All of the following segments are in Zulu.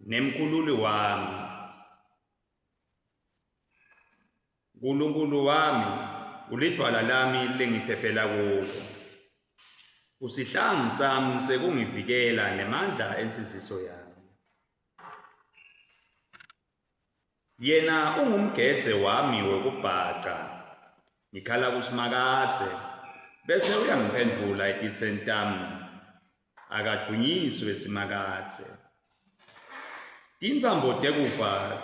nemkhululi wami. uNkulunkulu wami ulidwala lami lengiphephela kulo. Usihlangu sami sekungivikela nemandla ensiziso yami. Yena ungumgedze wami wokubhaca, ngikhala kusimakadze, bese uyangiphendvula etitseni tami, akajunyiswe simakadze. Tintsambo tekufa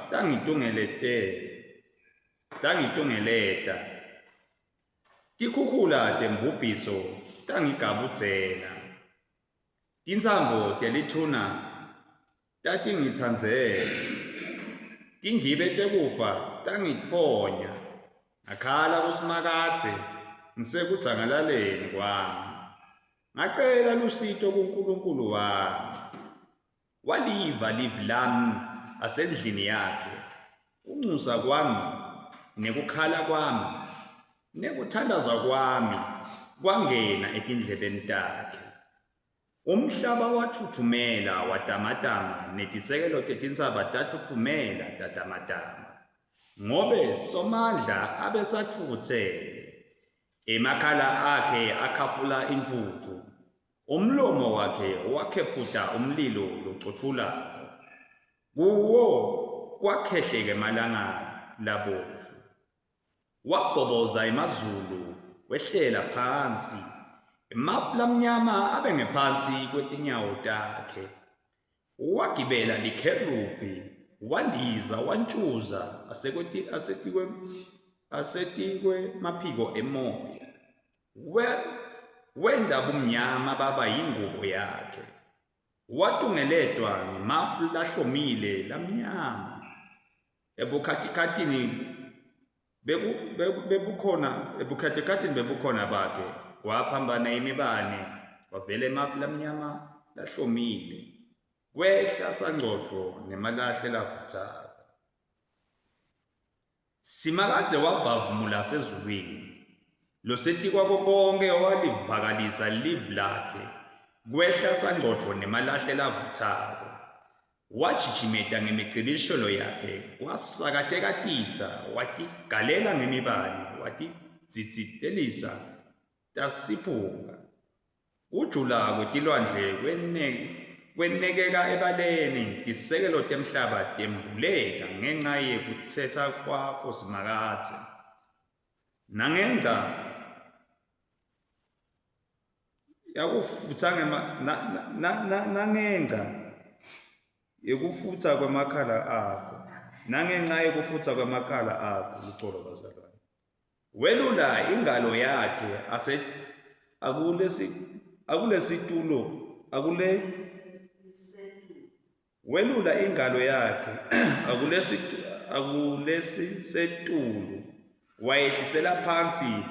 tangitunggeleta, tikhukhula tembubhiso tangigabudzela, tintsambo telithuna tatingitsandzela, tinghibe tekufa tangitfonya, ngakhala kusimakadze ngisekudzangalaleni kwami. Ngacela lusito kuNkulunkulu wami, waliva livi lami asendlini yakhe. Unxusa kwami nekukhala kwami nekuthandaza kwami kwangena etindlebeni takhe. Umhlaba wathuthumela watamatama, netisekelo tetintsaba tathuthumela tatamatama, ngobe Somandla abesatfukutsele. Emakhala akhe akhafula imfuthu, umlomo wakhe wakhephuta umlilo locotfulako. Kuwo kwakhehleke malanga labovu, wabhoboza emazulu wehlela phansi, emafu lamnyama abe ngephansi kwetinyawo takhe. Wagibela likherubi, wandiza wantshuza asetikwe maphiko emoya. Wenda bumnyama baba yingubo yakhe, watungeletwa ngemafu lahlomile lamnyama. Ebukhatikhatini bebukhona bakhe kwaphambana imibane, kwavela emafu lamnyama lahlomile, kwehla sangcotfo nemalahle lavutsako. Simakadze wabhavumula sezulwini, losetikwa konke walivakalisa livi lakhe, kwehla sangcotfo nemalahle lavutsako. Wajijimeta ngemicibisholo yakhe, wasakateka titsa, watigalela ngemibane, watidzitsitelisa tasiphuka. Ujula kwetilwandle kwenekeka ebaleni, tisekelo temhlaba tembuleka ngenxa yekutsetsa kwakho simakadze. Nangenca yekufutsa kwemakhala akho, nangenxa yekufutsa kwemakhala akho, luxolo bazalwane. Welula ingalo yakhe welula ingalo yakhe akulesisetulu, wayehlisela phansi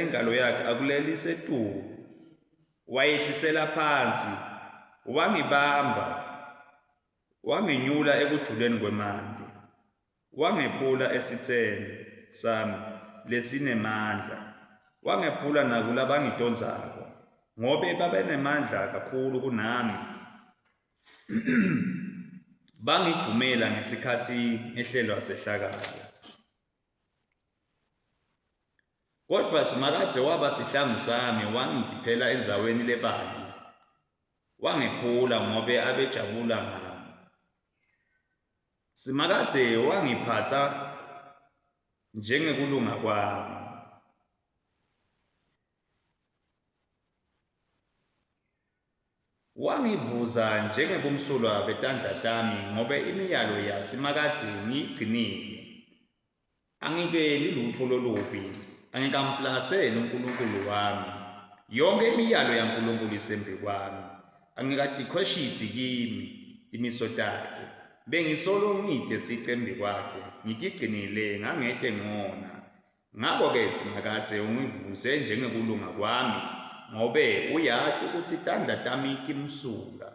ingalo yakhe akulelisetulu, wayehlisela phansi, wangibamba, wanginyula ekujuleni kwemanti, wangephula esitseni sami lesinemandla, wangephula nakulabangidondzako, ngobe babenemandla kakhulu kunami. Bangivumela ngesikhatsi ngehlelwa sehlakalo. Kodvwa simakadze waba sihlangu sami, wangikhiphela endzaweni lebanti, wangephula ngobe abejabula ngami. Simakadze wangiphatsa njengekulunga kwami, wangivuza njengebumsulwa betandla tami, ngobe imiyalo yasimakadze ngiyigcinile. Angikeli lutho lolubi, angikamflatseli uNkulunkulu wami. Yonke imiyalo yaNkulunkulu isembi kwami, angikatikhweshisi kimi timiso takhe. Bengisolo ngite sicembi kwakhe, ngitigcinile ngangete ngona. Ngako-ke simakadze ungivuze njengekulunga kwami, ngobe uyati ukuthi tandla tami timsulwa.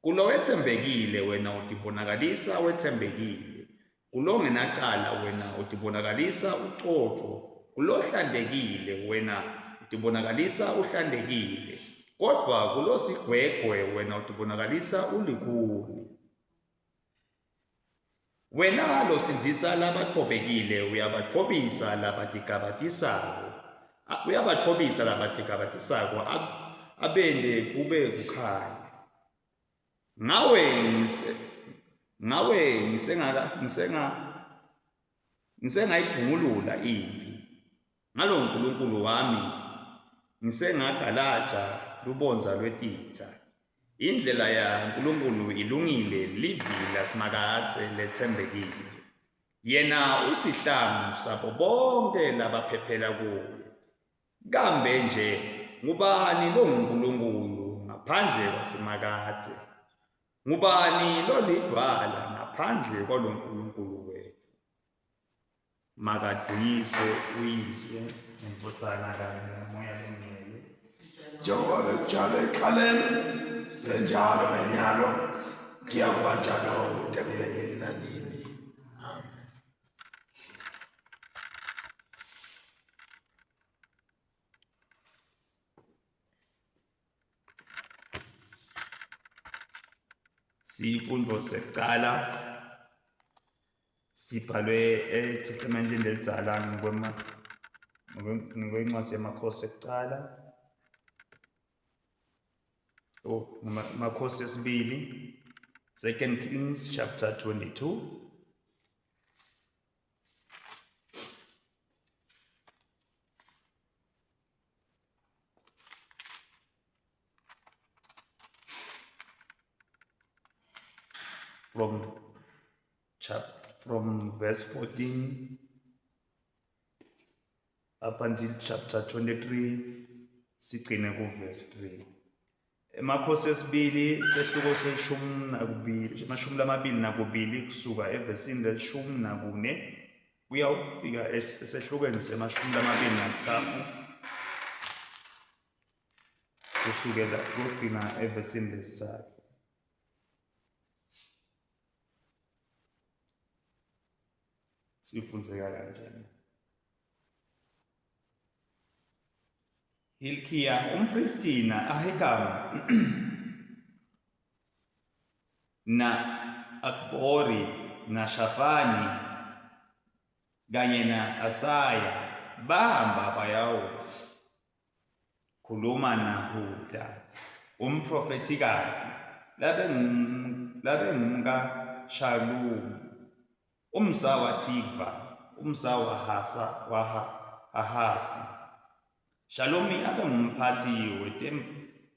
Kulo wetsembekile wena utibonakalisa wetsembekile, kulo ngenacala wena utibonakalisa ucotfo, kulohlandekile wena utibonakalisa uhlantekile, kodwa kulo sigwegwe wena utibonakalisa ulikhuni. Wena lo sinzisa labathobekile uyabathobisa labatigabatisayo. Uyabathobisa labatigabatisayo abende kube kukhanya. Ngawe ngisengayidungulula impi. Ngalo uNkulunkulu wami ngisengagalaja lubonza lwetitsa. Indlela yaNkulunkulu ilungile, livila simakatse lethembekile. Yena usihlangu sabo bonke labaphephela kuye. Kambe nje ngubani lo nguNkulunkulu ngaphandle kwasimakatse? Ngubani lo lidwala ngaphandle kwalo Nkulunkulu wethu? Makadunyiswe uYise neNkodzana kanye noMoya oNgcwele. Njengoba bekujalo ekuqaleni senjalo nenyalo kuyakuba njalo kude kube nini nanini. Amen. Sifundo sekucala sibhalwe eTestamenteni lelidzala ngokwencwadzi yamakhosi ekucala. Makhosi esibili, 2 Kings chapter 22. From verse 14 up until chapter 23, sigcine ku verse 3. Emakhosi esibili sehluko amashumi lamabili nakubili kusuka evesini leshumi nakune kuya ukufika esehlukweni semashumi lamabili nakutsatfu kusukela kugcina evesini lesitsatfu. Sifundzeka kanjani? Hilkiya umpristi na Ahikam na Akbori na Shafani kanye na Asaya bahamba bayawukhuluma naHulda umprofetikati labe ngumkaShalumi umsa waThikva umsa Ahasi. Shalumi abe ngumphathi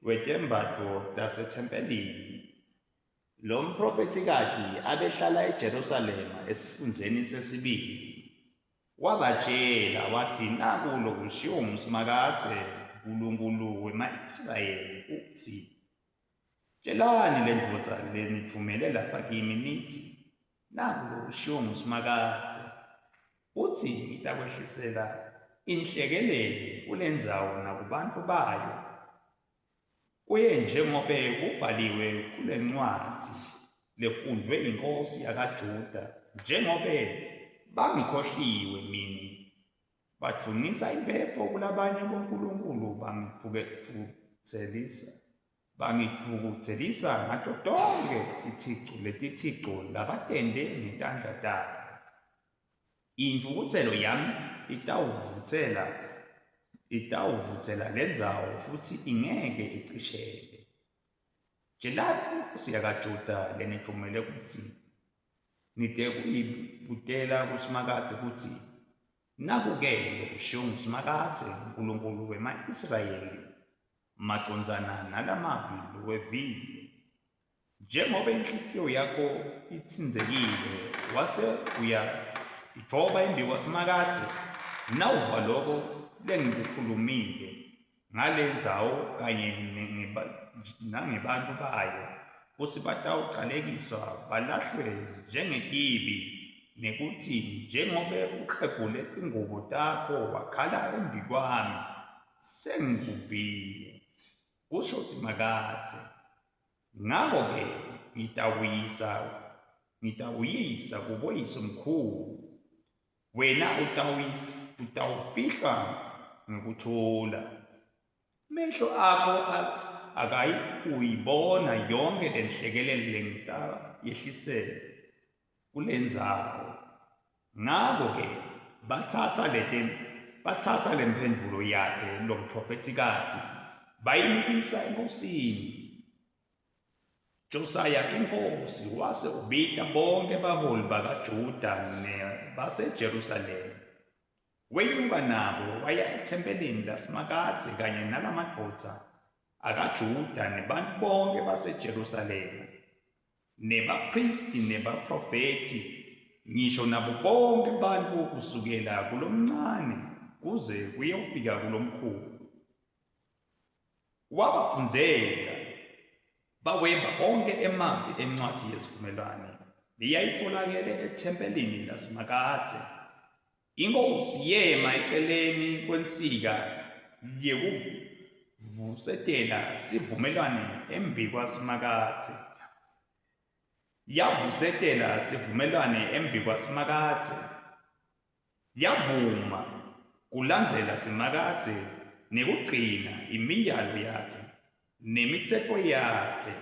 wetembatho tasethempelini. Lo mprofetikati abehlala eJerusalema esifundzeni sesibili. Wabatshela wathi nakulo kushiwo nguSimakatse uNkulunkulu wema-Israyeli uthi, tshelani lendvodza lenithumele lapha kimi nithi, nakulo kushiwo nguSimakatse uthi ngitakwehlisela inhlekelele kulendzawo nakubantu bayo. Kuye njengobe kubhaliwe kule ncwadzi lefundvwe inkosi yakaJuda, njengobe bangikhohliwe mini batfunisa impepho kulabanye bonkulunkulu bangitfukutselisa ngato tonke letithixo labatende ngetandla tabo. Imvukutselo yami itawuvutsela lendzawo futhi ingeke icisheke. Tshelani inkosi yakaJuda lenitfumele kutsi nite kuyibutela kuSimakatse kutsi, naku-ke kushiwo nguSimakatse uNkulunkulu wema-Israyeli macondzana nalamavi lowevile. Njengoba inhliziyo yakho itsindzekile wase uyayitfoba imbi kwaSimakatse, nawuva loko lengikukhulumile ngalendzawo kanye nangebantfu bayo, kutsi batawucalekiswa balahlwe njengetibi, nekuthi njengobe ukhebule tingubo takho wakhala embi kwami, sengikuvile, kusho Simakatse. Ngako-ke ngitawuyisa kuboyise mkhulu, wena utawufihla ngekuthula. mehlo akho akayi uyibona yonke le nhlekelele lengita yehlisele kulendzawo. Ngako-ke bathatha le mphendvulo yakhe lo mprofetikadi bayimikisa enkosini. Josiah inkosi wase ubita bonke baholi bakaJuda baseJerusalema. Wenyuka nabo waya ethempelini lasemakadzi kanye nalamadvodza akaJuda nebantu bonke baseJerusalema, nebapristi nebaprofeti, ngisho nabo bonke bantfu kusukela kulomncane kuze kuyofika kulomkhulu. Wabafundzela, bawemba onke emamvi encwadzi yesivumelwano leyayitfolakele ethempelini lasemakadze. Inkosi yema eceleni kwensika yekuvusetela sivumelwano embi kwasemakadze. Yavusetela sivumelwano embi kwasemakadze. Yavuma kulandzela semakadze nekugcina imiyalo yakhe nemitsetfo yakhe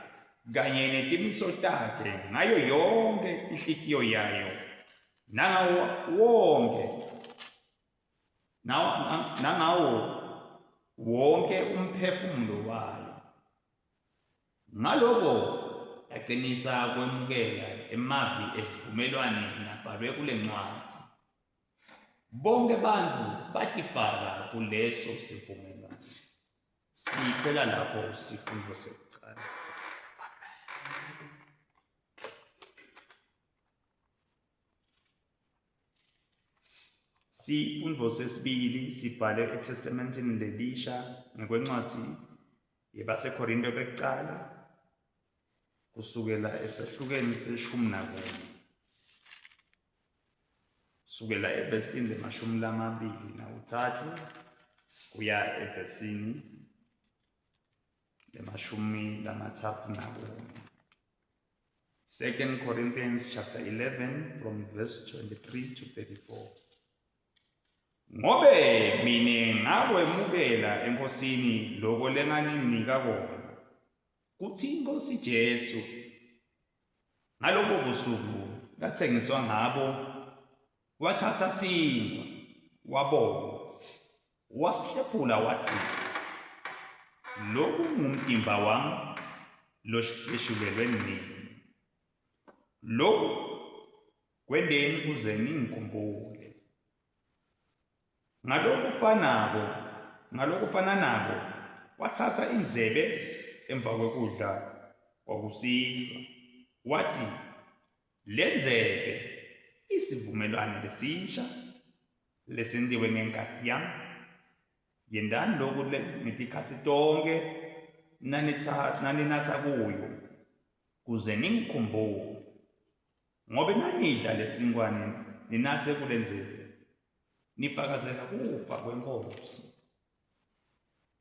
kanye netimiso takhe ngayo yonke inhliziyo yayo nangawo wonke umphefumulo wayo. Ngaloko yaqinisa kwemukela emavi esivumelwano labhalwe kule ncwadzi. Bonke bantfu batifaka kuleso sivumelwano. Siphela lapho sifundo sekucala. Sifundo sesibili sibhale eTestamentini lelisha ngekwencwadzi yebaseKorinto bekucala kusukela esehlukeni se-11 sukela evesini le-23 kuya evesini le-31. 2 Corinthians chapter 11 from verse 23 to 34. Ngobe mine ngakwemukela enkosini loko lenganinika kona, kuthi inkosi Jesu ngalobo busuku latsengiswa ngabo wathatha sinkwa wabonga, wasihlephula wathi, loku ngumtimba wami loshulelwe nini. Loku kwendeni kuze ningikhumbule. Ngalokufana nako wathatha indzebe emva kwekudla kwakusihlwa, wathi, le ndzebe isivumelwano lesisha lesentiwe ngenkhathi yami. Yendani loku ngetikhatsi tonke naninatsa kuyo kuze ningikhumbule. Ngobe nanidla lesinkwa ninatse kule ndzebe nifakazela kufa kwenkosi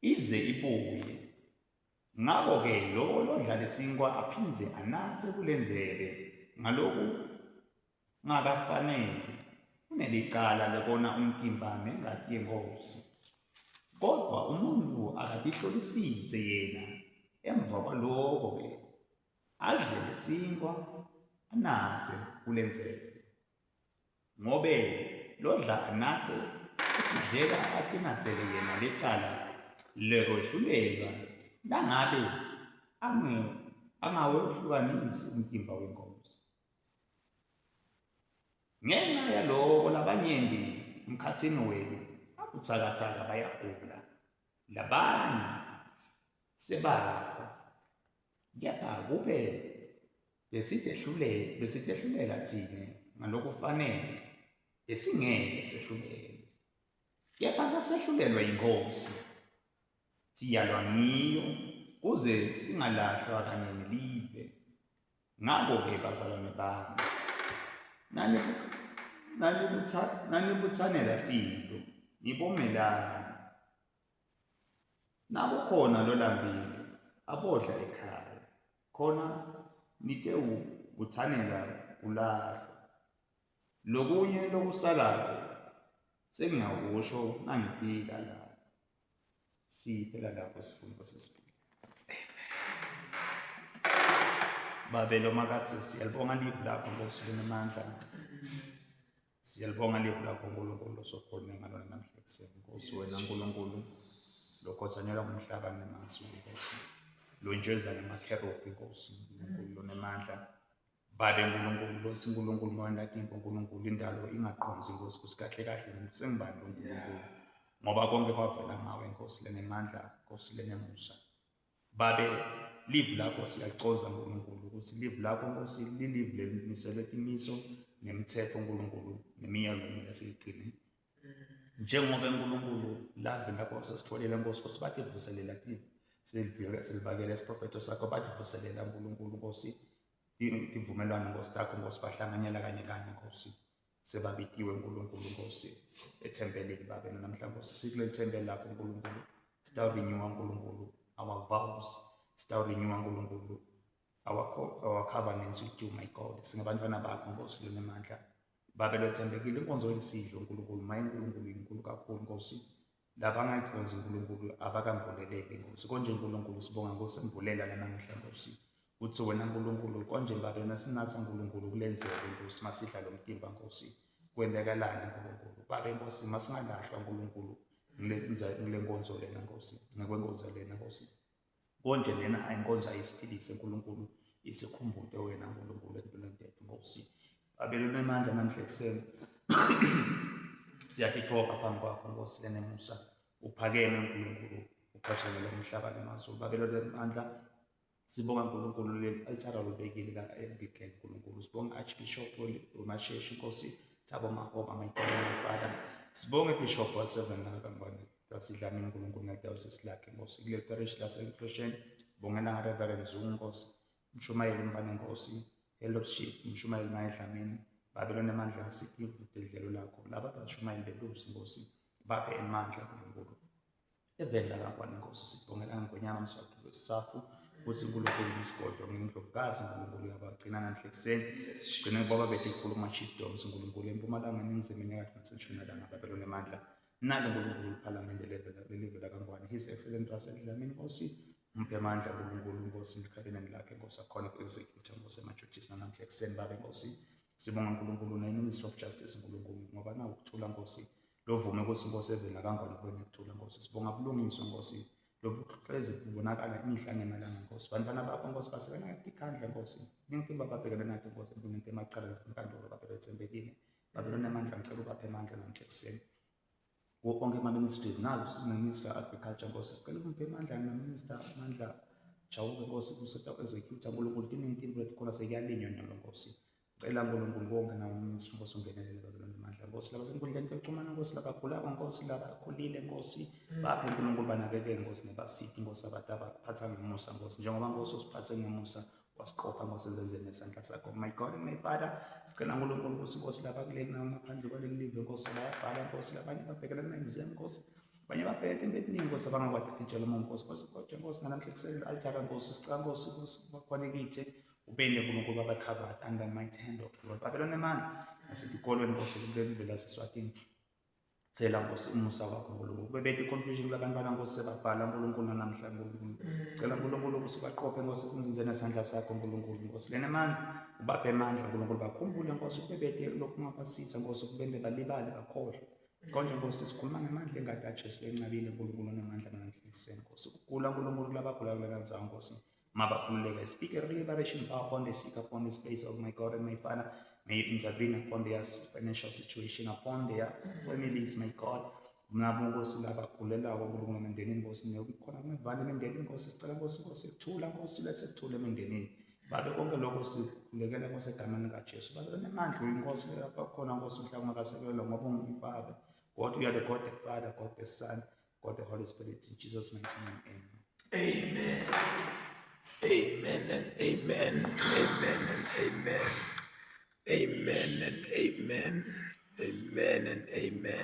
ize ibuye. Ngako-ke lo lodla lesinkwa aphindze anatse kule ndzebe ngaloku ngakafanele unelicala lekona umtimba nengati yenkosi. Kodwa umuntu akatihlolisise yena emva kwaloko-ke adle lesinkwa anatse kule ndzebe. Ngobe lodla anatse kudleka atinatsele yena lecala lekwehlulelwa nangabe angawehlukanisi umtimba wenkosi. Ngenxa yaloko labanyenti emkhatsini wenu abutsakatsaka bayagula, labanye sebafa. Kepha kube besitehlulela tsine ngalokufanele besingeke sehluleke. Kepha kasehlulelwa yinkosi siyalwa ngiyo kuze singalahlwa kanye nelive. Ngako-ke bazalwane bami, nanibutsanela sidlo nibomelane. Nabo khona lolambile abodla ekhaya, khona nite ubutsanela kulahlwa. Lokunye lokusalayo sengingakusho nangifika la. Siphela lapho sifundo sesibili. Babelo makathi siyalibonga live lakho Nkosi linamandla. Siyalibonga live lakho uNkulunkulu sokhona ngalona namhla ekuseni. Nkosi wena Nkulunkulu lokhothanela ngomhlaba nemazulu Nkosi. Lo njeza namakherubhi Nkosi uNkulunkulu lonemandla. Babe uNkulunkulu lo siNkulunkulu mawena kimpo uNkulunkulu indalo ingaqonzi Nkosi kusikahle kahle sengibani uNkulunkulu. Ngoba konke kwavela ngawe Nkosi lenemandla Nkosi lenemusa. Babe live lakho siyacoza uNkulunkulu ukuthi live lakho Nkosi lilive lelimisele imiso nemithetho uNkulunkulu nemiyalelo esiyigcine. Njengoba uNkulunkulu lave lapho sesitholile Nkosi ukuthi bathi vuselela kithi silivakele isiprofeto sakho bathi vuselela uNkulunkulu Nkosi ivumelwano Nkosi takho Nkosi bahlanganyela kanye Nkosi sebabikiwe uNkulunkulu Nkosi ethembeleni babe namhla Nkosi sikule thembele lapho uNkulunkulu sita renew uNkulunkulu our vows sita renew uNkulunkulu our covenants with you my God singabantwana bakho Nkosi lenemandla babe lethembekile inkonzo yesidlo uNkulunkulu maye uNkulunkulu inkulu kakhulu Nkosi laba angayikhonza uNkulunkulu abakamvuleleke Nkosi konje uNkulunkulu sibonga Nkosi emvulela namhla Nkosi uthi wena Nkulunkulu konje babe nasinatha Nkulunkulu kulenzele Nkosi masidla lomtimba Nkosi kwendekalani Nkulunkulu babe Nkosi masingalahlwa Nkulunkulu ngile nkonzo lena Nkosi ngekwenkonzo lena Nkosi konje lena ayinkonzo ayisiphilise Nkulunkulu isikhumbuze wena Nkulunkulu empilweni yethu Nkosi babe lonemandla namhla ekuseni siyakuthoka phambi kwakho Nkosi lenemusa uphakeme Nkulunkulu uqhashelele umhlaba nemazulu babe lonemandla. Sibonga Nkulunkulu le-altara lubekile ka-Anglican Nkulunkulu. Sibonga Archbishop uMasheshi Nkosi Thabo Makgoba my God my Father. Sibonga Bishop wa-7 nakangwane kaSidlamini Nkulunkulu ngedayosisi lakhe Nkosi. Kule parish lase-Closheni sibongela nga-Reverend Zungu Nkosi. Mshumayeli Mfane Nkosi. Eldership Mshumayeli Mayedlamini. Babe lonemandla ngasikivu idlelo lakho. Laba bashumayeli belusi Nkosi. Babe emandla Nkulunkulu. Evela kangwane Nkosi sibongela ngonyama mswakho safu. Ukuthi uNkulunkulu ngisigodlo ngindlovukazi uNkulunkulu yabagcina namhla ekuseni gcina baba bethu ikhuluma chiefdoms uNkulunkulu empumalanga eningizimu enyakatho nasentshonalanga babelo nemandla nalo uNkulunkulu iPhalamende lelivela kangwane His Excellency waseDlamini Nkosi umphe amandla uNkulunkulu Nkosi ikhabineti lakhe Nkosi akhona ku-execute Nkosi emajudges namhla ekuseni babe Nkosi sibonga uNkulunkulu ne-Ministry of Justice uNkulunkulu ngoba nawo ukuthula Nkosi lovume Nkosi evela kangwane kuwena ukuthula Nkosi sibonga bulungiswa Nkosi lobuhlezi kubonakala imihla nemalanga Nkosi bantwana bakho Nkosi basebenza ngikhandla Nkosi ninkinga babhekene nathi Nkosi impilo emacala ezinkantolo babe bethembekile babe lonamandla ngicela ubaphe amandla namhla ekuseni wonke ama-ministries nalo sineminister agriculture Nkosi sicela umphe amandla na-minister amandla Chawuke Nkosi kuseta execute uNkulunkulu ininkinga khona sekuyalinywa nalo Nkosi cela uNkulunkulu wonke nawo-ministry Nkosi ungenelele babe lonamandla Nkosi laba senkundleni yokuxhumana Nkosi labagulayo Nkosi labakhulile Nkosi baphe uNkulunkulu banakekele Nkosi nebasithi Nkosi abantu abaphatha ngemusa Nkosi njengoba Nkosi usiphathe ngemusa wasiqopha Nkosi ezenzeni nesandla sakho my God and my Father sicela uNkulunkulu ukuthi Nkosi laba kuleli ngaphandle kwaleli live Nkosi bayabhala Nkosi labanye babhekela na-exam Nkosi abanye babheke into eningi Nkosi abangakwazi ukutshela Nkosi kodwa Nkosi namhla ekuseni altara Nkosi sicela Nkosi bakhonekithe ubende uNkulunkulu babakhavate under mighty hand of God babe lonemandla nasetikolweni Nkosi kuleli laseSwatini cela Nkosi umusa wakho Nkulunkulu bebethe confusion labantwana Nkosi sebabhala uNkulunkulu namhla Nkulunkulu sicela uNkulunkulu ukuthi baqophe Nkosi esenzeni nesandla sakho Nkulunkulu Nkosi lenemandla ubaphe amandla Nkulunkulu bakhumbule Nkosi ubebethe lokhu ngapasitha Nkosi kubende balibale bakhohlwe konje Nkosi sikhuluma ngemandla engadatshesi lencabile Nkulunkulu namandla namhla ekuseni Nkosi ukugula Nkulunkulu labagula kulekanzayo Nkosi mabakhululeka speak a liberation power upon the sick upon this place of my God and my Father. May you intervene upon their financial situation, upon their families, my God. Mnabo Nkosi labagulelayo uNkulunkulu emendenini Nkosi nekhona kunevane emendenini Nkosi sicela Nkosi ekuthula Nkosi lesekuthula emendenini babe konke lokho sikhulekela Nkosi egameni likaJesu babe nemandla uNkosi lapha khona Nkosi umhlaba ungakasekelwa ngoba ungumBaba God you are the God the Father God the Son God the Holy Spirit in Jesus mighty name amen. Amen and amen. Amen and amen. Amen and amen. Amen and amen.